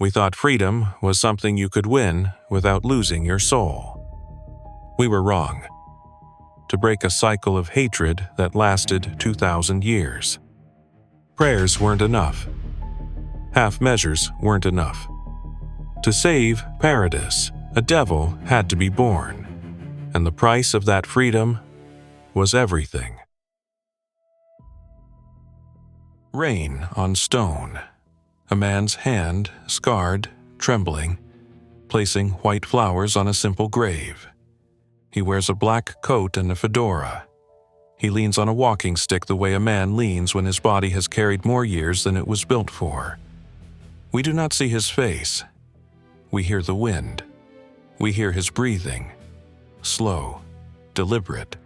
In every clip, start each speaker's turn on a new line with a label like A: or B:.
A: We thought freedom was something you could win without losing your soul. We were wrong. To break a cycle of hatred that lasted 2,000 years. Prayers weren't enough. Half measures weren't enough. To save Paradis, a devil had to be born, and the price of that freedom was everything. Rain on stone. A man's hand, scarred, trembling, placing white flowers on a simple grave. He wears a black coat and a fedora. He leans on a walking stick the way a man leans when his body has carried more years than it was built for. We do not see his face. We hear the wind. We hear his breathing. Slow, deliberate.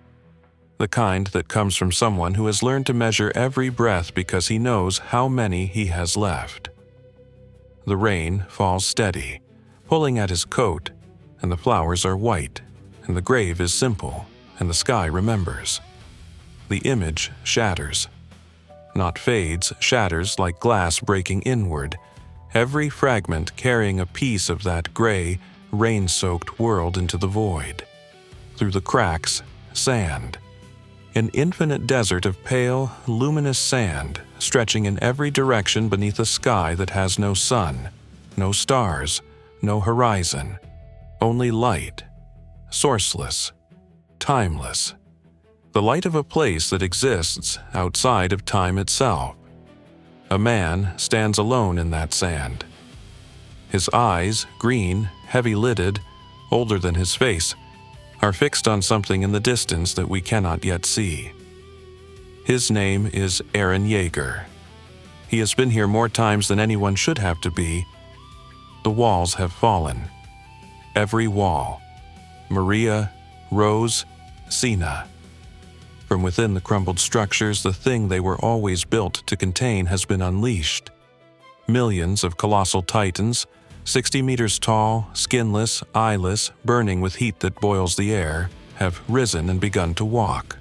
A: The kind that comes from someone who has learned to measure every breath because he knows how many he has left. The rain falls steady, pulling at his coat, and the flowers are white, and the grave is simple, and the sky remembers. The image shatters. Not fades, shatters like glass breaking inward, every fragment carrying a piece of that gray, rain-soaked world into the void. Through the cracks, sand. An infinite desert of pale, luminous sand stretching in every direction beneath a sky that has no sun, no stars, no horizon, only light, sourceless, timeless. The light of a place that exists outside of time itself. A man stands alone in that sand. His eyes, green, heavy-lidded, older than his face, are fixed on something in the distance that we cannot yet see. His name is Eren Yeager. He has been here more times than anyone should have to be. The walls have fallen. Every wall. Maria, Rose, Sina. From within the crumbled structures, the thing they were always built to contain has been unleashed. Millions of colossal titans, 60 meters tall, skinless, eyeless, burning with heat that boils the air, have risen and begun to walk.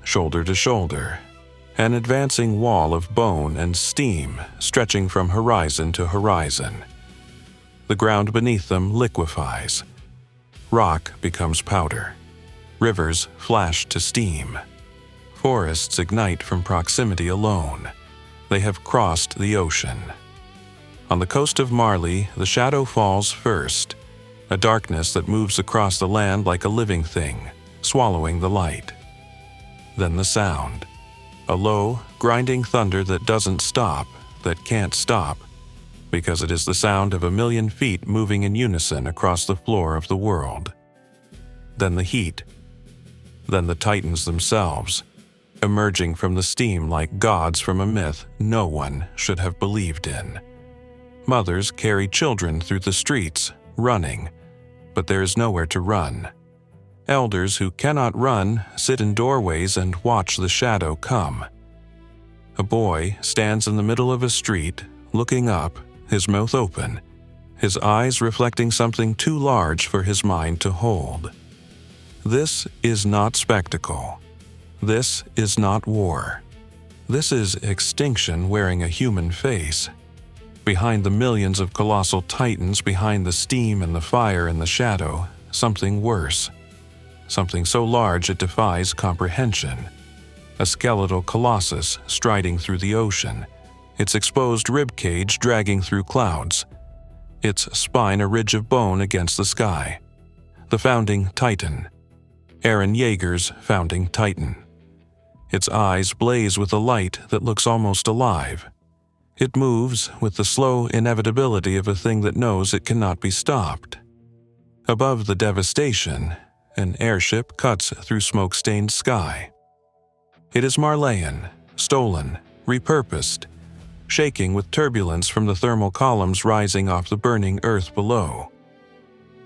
A: Shoulder to shoulder, an advancing wall of bone and steam stretching from horizon to horizon. The ground beneath them liquefies. Rock becomes powder. Rivers flash to steam. Forests ignite from proximity alone. They have crossed the ocean. On the coast of Marley, the shadow falls first, a darkness that moves across the land like a living thing, swallowing the light. Then the sound, a low, grinding thunder that doesn't stop, that can't stop, because it is the sound of 1,000,000 feet moving in unison across the floor of the world. Then the heat, then the titans themselves, emerging from the steam like gods from a myth no one should have believed in. Mothers carry children through the streets, running, but there is nowhere to run. Elders who cannot run sit in doorways and watch the shadow come. A boy stands in the middle of a street, looking up, his mouth open, his eyes reflecting something too large for his mind to hold. This is not spectacle. This is not war. This is extinction wearing a human face. Behind the millions of colossal titans, behind the steam and the fire and the shadow, something worse. Something so large it defies comprehension. A skeletal colossus striding through the ocean, its exposed ribcage dragging through clouds, its spine a ridge of bone against the sky. The founding titan. Eren Yeager's founding titan. Its eyes blaze with a light that looks almost alive. It moves with the slow inevitability of a thing that knows it cannot be stopped. Above the devastation, an airship cuts through smoke-stained sky. It is Marleyan, stolen, repurposed, shaking with turbulence from the thermal columns rising off the burning earth below.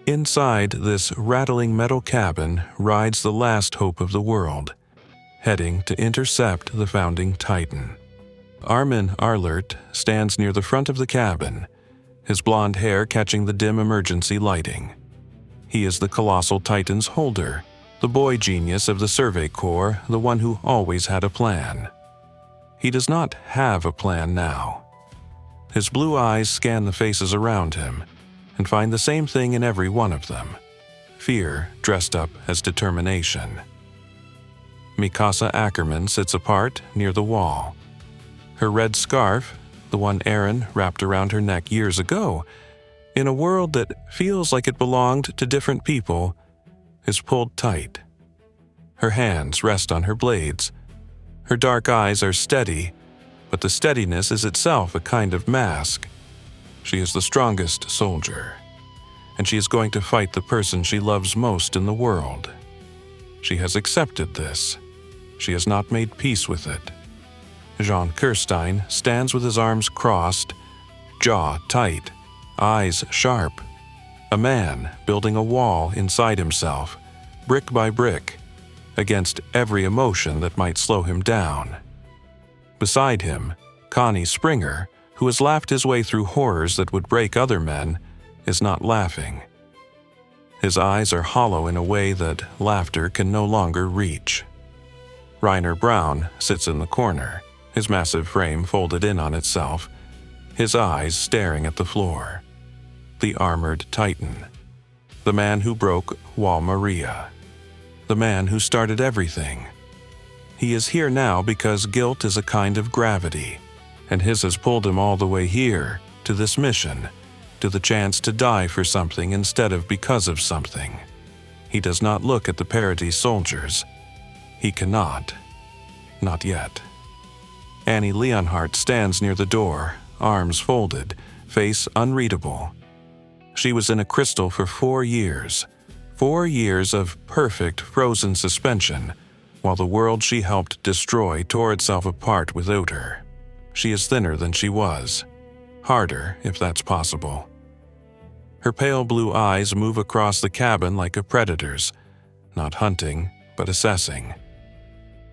A: Inside this rattling metal cabin rides the last hope of the world, heading to intercept the founding titan. Armin stands near the front of the cabin, his blonde hair catching the dim emergency lighting. He is the colossal titan's holder, the boy genius of the Survey Corps, the one who always had a plan. He does not have a plan now. His blue eyes scan the faces around him and find the same thing in every one of them: fear dressed up as determination. Mikasa Ackerman sits apart near the wall. Her red scarf, the one Eren wrapped around her neck years ago, in a world that feels like it belonged to different people, is pulled tight. Her hands rest on her blades. Her dark eyes are steady, but the steadiness is itself a kind of mask. She is the strongest soldier, and she is going to fight the person she loves most in the world. She has accepted this. She has not made peace with it. Jean Kirstein stands with his arms crossed, jaw tight, eyes sharp. A man building a wall inside himself, brick by brick, against every emotion that might slow him down. Beside him, Connie Springer, who has laughed his way through horrors that would break other men, is not laughing. His eyes are hollow in a way that laughter can no longer reach. Reiner Brown sits in the corner, his massive frame folded in on itself, his eyes staring at the floor. The armored Titan. The man who broke Wall Maria. The man who started everything. He is here now because guilt is a kind of gravity, and his has pulled him all the way here, to this mission, to the chance to die for something instead of because of something. He does not look at the Paradis soldiers. He cannot. Not yet. Annie Leonhardt stands near the door, arms folded, face unreadable. She was in a crystal for 4 years. 4 years of perfect frozen suspension, while the world she helped destroy tore itself apart without her. She is thinner than she was. Harder, if that's possible. Her pale blue eyes move across the cabin like a predator's, not hunting, but assessing.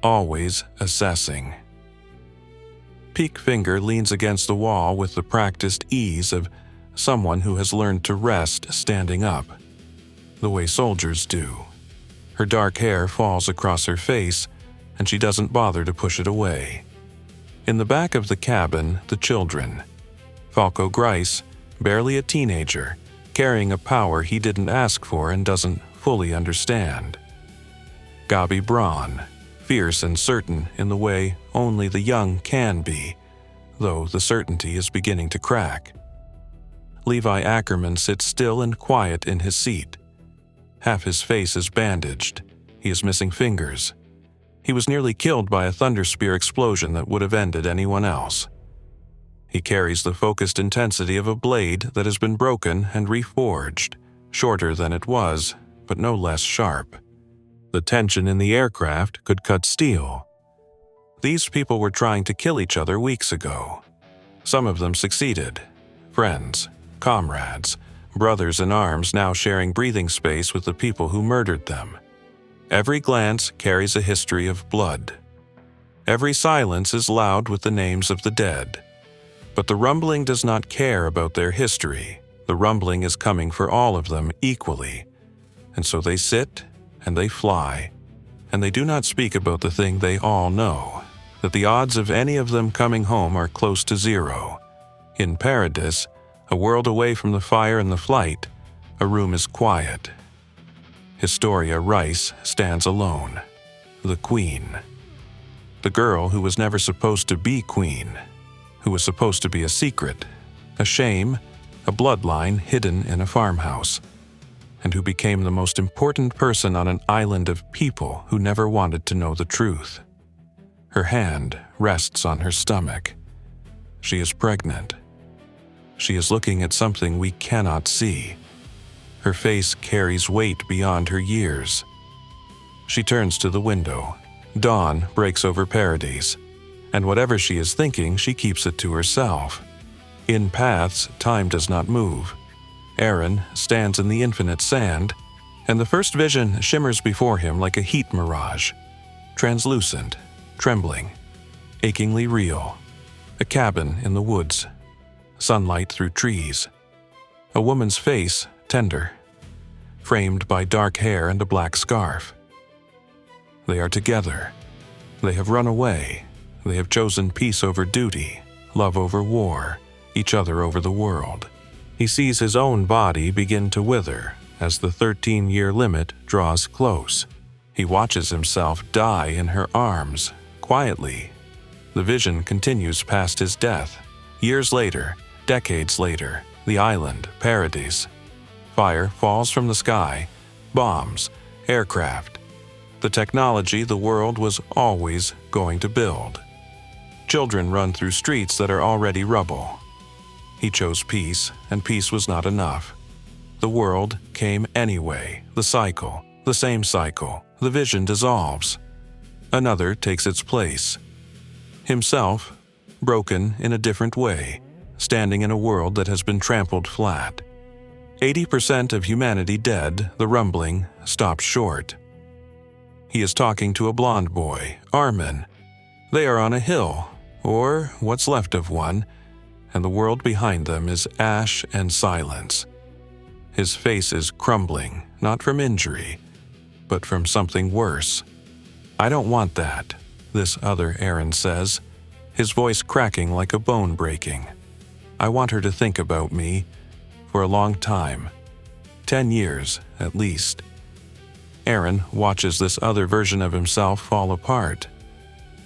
A: Always assessing. Peak Finger leans against the wall with the practiced ease of someone who has learned to rest standing up, the way soldiers do. Her dark hair falls across her face, and she doesn't bother to push it away. In the back of the cabin, the children. Falco Grice, barely a teenager, carrying a power he didn't ask for and doesn't fully understand. Gabi Braun, fierce and certain in the way only the young can be, though the certainty is beginning to crack. Levi Ackerman sits still and quiet in his seat. Half his face is bandaged. He is missing fingers. He was nearly killed by a thunder spear explosion that would have ended anyone else. He carries the focused intensity of a blade that has been broken and reforged, shorter than it was, but no less sharp. The tension in the aircraft could cut steel. These people were trying to kill each other weeks ago. Some of them succeeded. Friends, comrades, brothers in arms now sharing breathing space with the people who murdered them. Every glance carries a history of blood. Every silence is loud with the names of the dead. But the rumbling does not care about their history. The rumbling is coming for all of them equally. And so they sit and they fly, and they do not speak about the thing they all know, that the odds of any of them coming home are close to zero. In Paradis, a world away from the fire and the flight, a room is quiet. Historia Rice stands alone, the queen. The girl who was never supposed to be queen, who was supposed to be a secret, a shame, a bloodline hidden in a farmhouse, and who became the most important person on an island of people who never wanted to know the truth. Her hand rests on her stomach. She is pregnant. She is looking at something we cannot see. Her face carries weight beyond her years. She turns to the window. Dawn breaks over Paradis, and whatever she is thinking, she keeps it to herself. In paths, time does not move. Eren stands in the infinite sand, and the first vision shimmers before him like a heat mirage. Translucent, trembling, achingly real. A cabin in the woods. Sunlight through trees. A woman's face, tender, framed by dark hair and a black scarf. They are together. They have run away. They have chosen peace over duty, love over war, each other over the world. He sees his own body begin to wither as the 13-year limit draws close. He watches himself die in her arms, quietly. The vision continues past his death. Years later, decades later, the island, Paradis. Fire falls from the sky, bombs, aircraft. The technology the world was always going to build. Children run through streets that are already rubble. He chose peace, and peace was not enough. The world came anyway, the cycle, the same cycle. The vision dissolves. Another takes its place. Himself, broken in a different way, standing in a world that has been trampled flat. 80% of humanity dead, the rumbling stops short. He is talking to a blond boy, Armin. They are on a hill, or what's left of one, and the world behind them is ash and silence. His face is crumbling, not from injury, but from something worse. "I don't want that," this other Eren says, his voice cracking like a bone breaking. "I want her to think about me for a long time. 10 years, at least." Eren watches this other version of himself fall apart.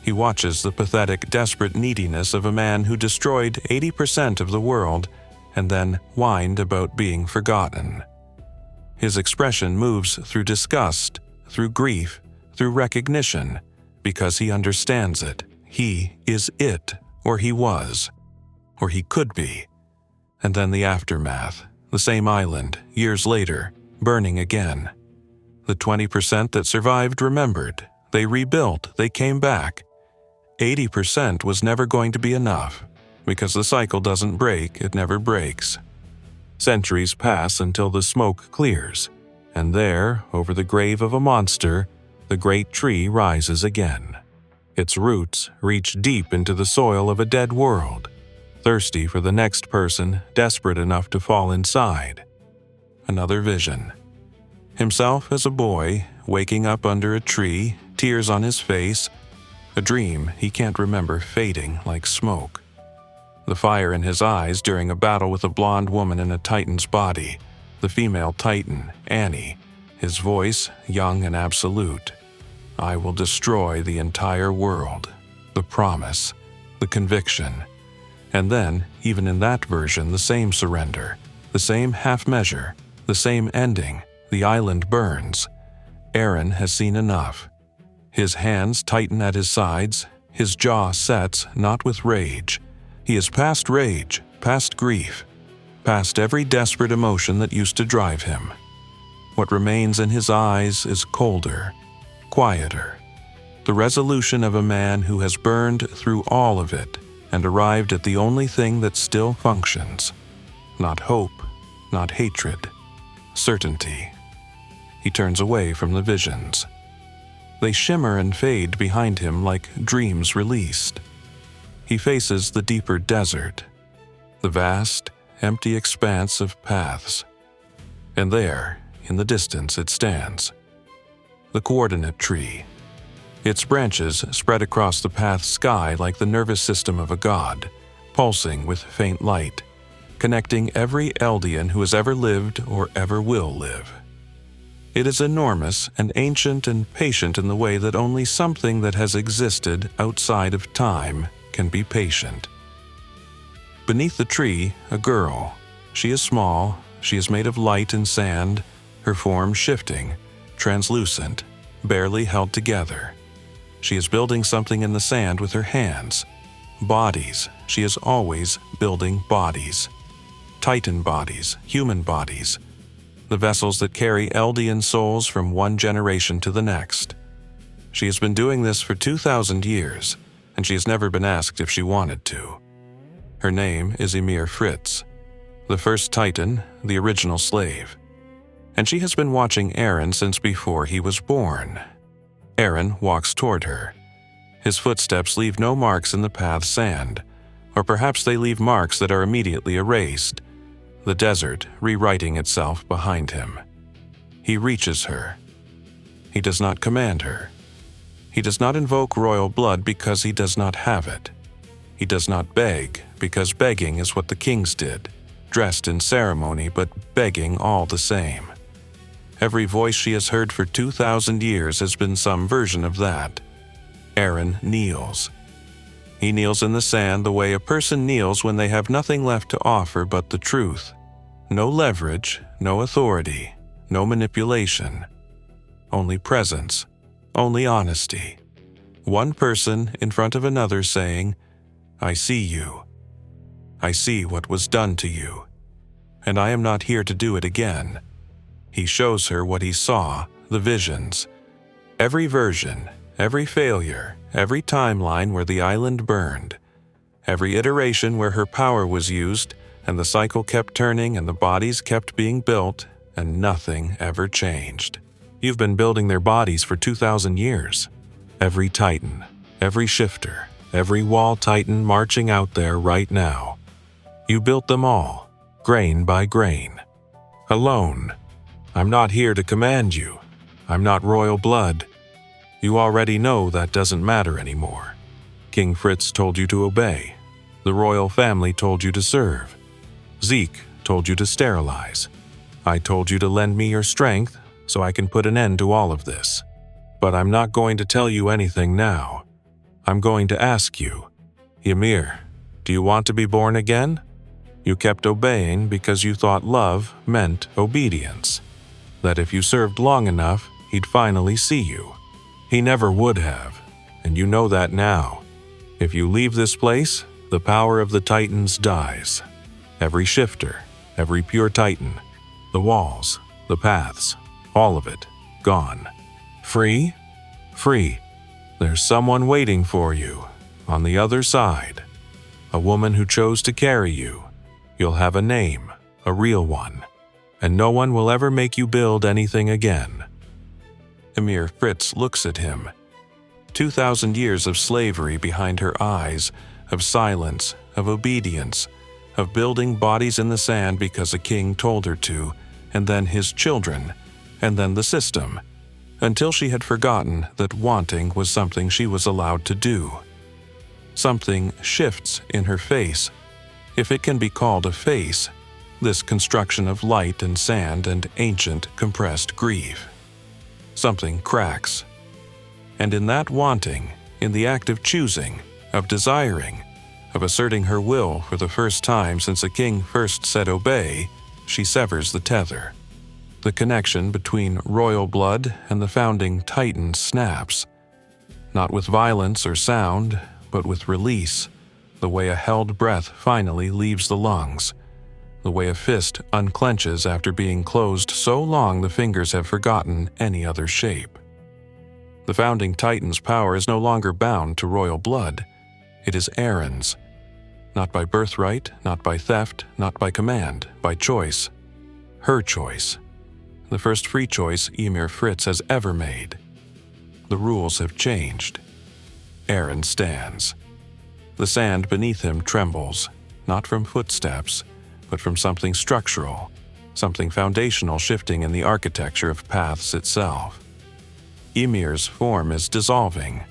A: He watches the pathetic, desperate neediness of a man who destroyed 80% of the world and then whined about being forgotten. His expression moves through disgust, through grief, through recognition, because he understands it. He is it, or he was, or he could be. And then the aftermath, the same island, years later, burning again. The 20% that survived remembered. They rebuilt, they came back. 80% was never going to be enough, because the cycle doesn't break, it never breaks. Centuries pass until the smoke clears, and there, over the grave of a monster, the great tree rises again. Its roots reach deep into the soil of a dead world, thirsty for the next person, desperate enough to fall inside. Another vision. Himself as a boy, waking up under a tree, tears on his face, a dream he can't remember fading like smoke. The fire in his eyes during a battle with a blonde woman in a titan's body, the female titan, Annie, his voice young and absolute. "I will destroy the entire world." The promise, the conviction. And then, even in that version, the same surrender, the same half measure, the same ending. The island burns. Eren has seen enough. His hands tighten at his sides, his jaw sets, not with rage. He is past rage, past grief, past every desperate emotion that used to drive him. What remains in his eyes is colder, quieter. The resolution of a man who has burned through all of it and arrived at the only thing that still functions. Not hope, not hatred, certainty. He turns away from the visions. They shimmer and fade behind him like dreams released. He faces the deeper desert, the vast, empty expanse of paths. And there, in the distance, it stands. The coordinate tree. Its branches spread across the path's sky like the nervous system of a god, pulsing with faint light, connecting every Eldian who has ever lived or ever will live. It is enormous and ancient and patient in the way that only something that has existed outside of time can be patient. Beneath the tree, a girl. She is small, she is made of light and sand, her form shifting, translucent, barely held together. She is building something in the sand with her hands. Bodies, she is always building bodies. Titan bodies, human bodies. The vessels that carry Eldian souls from one generation to the next. She has been doing this for 2,000 years, and she has never been asked if she wanted to. Her name is Ymir Fritz, the first Titan, the original slave. And she has been watching Eren since before he was born. Eren walks toward her. His footsteps leave no marks in the path's sand, or perhaps they leave marks that are immediately erased, the desert rewriting itself behind him. He reaches her. He does not command her. He does not invoke royal blood because he does not have it. He does not beg because begging is what the kings did, dressed in ceremony but begging all the same. Every voice she has heard for 2,000 years has been some version of that. Eren kneels. He kneels in the sand the way a person kneels when they have nothing left to offer but the truth. No leverage, no authority, no manipulation. Only presence, only honesty. One person in front of another saying, "I see you. I see what was done to you, and I am not here to do it again." He shows her what he saw, the visions. Every version, every failure, every timeline where the island burned. Every iteration where her power was used, and the cycle kept turning and the bodies kept being built, and nothing ever changed. You've been building their bodies for 2,000 years. Every titan, every shifter, every wall titan marching out there right now. You built them all, grain by grain. Alone. I'm not here to command you. I'm not royal blood. You already know that doesn't matter anymore. King Fritz told you to obey. The royal family told you to serve. Zeke told you to sterilize. I told you to lend me your strength so I can put an end to all of this. But I'm not going to tell you anything now. I'm going to ask you, Ymir, do you want to be born again? You kept obeying because you thought love meant obedience. That if you served long enough, he'd finally see you. He never would have, and you know that now. If you leave this place, the power of the Titans dies. Every shifter, every pure Titan, the walls, the paths, all of it, gone. Free? Free. There's someone waiting for you, on the other side. A woman who chose to carry you. You'll have a name, a real one. And no one will ever make you build anything again. Ymir Fritz looks at him. 2,000 years of slavery behind her eyes, of silence, of obedience, of building bodies in the sand because a king told her to, and then his children, and then the system, until she had forgotten that wanting was something she was allowed to do. Something shifts in her face, if it can be called a face, this construction of light and sand and ancient compressed grief. Something cracks. And in that wanting, in the act of choosing, of desiring, of asserting her will for the first time since a king first said obey, she severs the tether. The connection between royal blood and the founding Titan snaps. Not with violence or sound, but with release, the way a held breath finally leaves the lungs. The way a fist unclenches after being closed so long the fingers have forgotten any other shape. The founding Titan's power is no longer bound to royal blood. It is Eren's. Not by birthright, not by theft, not by command, by choice. Her choice. The first free choice Ymir Fritz has ever made. The rules have changed. Eren stands. The sand beneath him trembles, not from footsteps, but from something structural, something foundational shifting in the architecture of paths itself. Ymir's form is dissolving,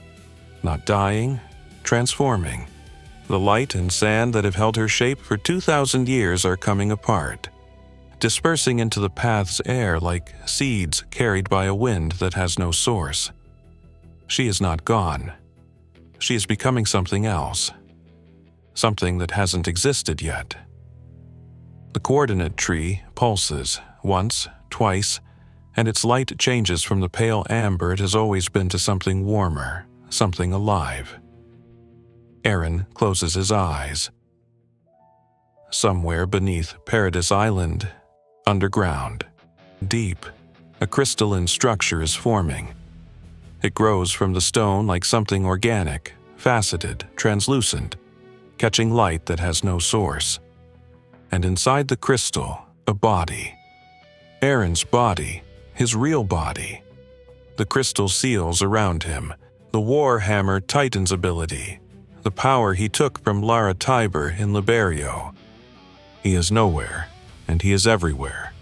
A: not dying, transforming. The light and sand that have held her shape for 2,000 years are coming apart, dispersing into the path's air like seeds carried by a wind that has no source. She is not gone. She is becoming something else, something that hasn't existed yet. The coordinate tree pulses once, twice, and its light changes from the pale amber it has always been to something warmer, something alive. Eren closes his eyes. Somewhere beneath Paradis Island, underground, deep, a crystalline structure is forming. It grows from the stone like something organic, faceted, translucent, catching light that has no source. And inside the crystal, a body. Eren's body, his real body. The crystal seals around him, the Warhammer Titan's ability, the power he took from Lara Tiber in Liberio. He is nowhere, and he is everywhere.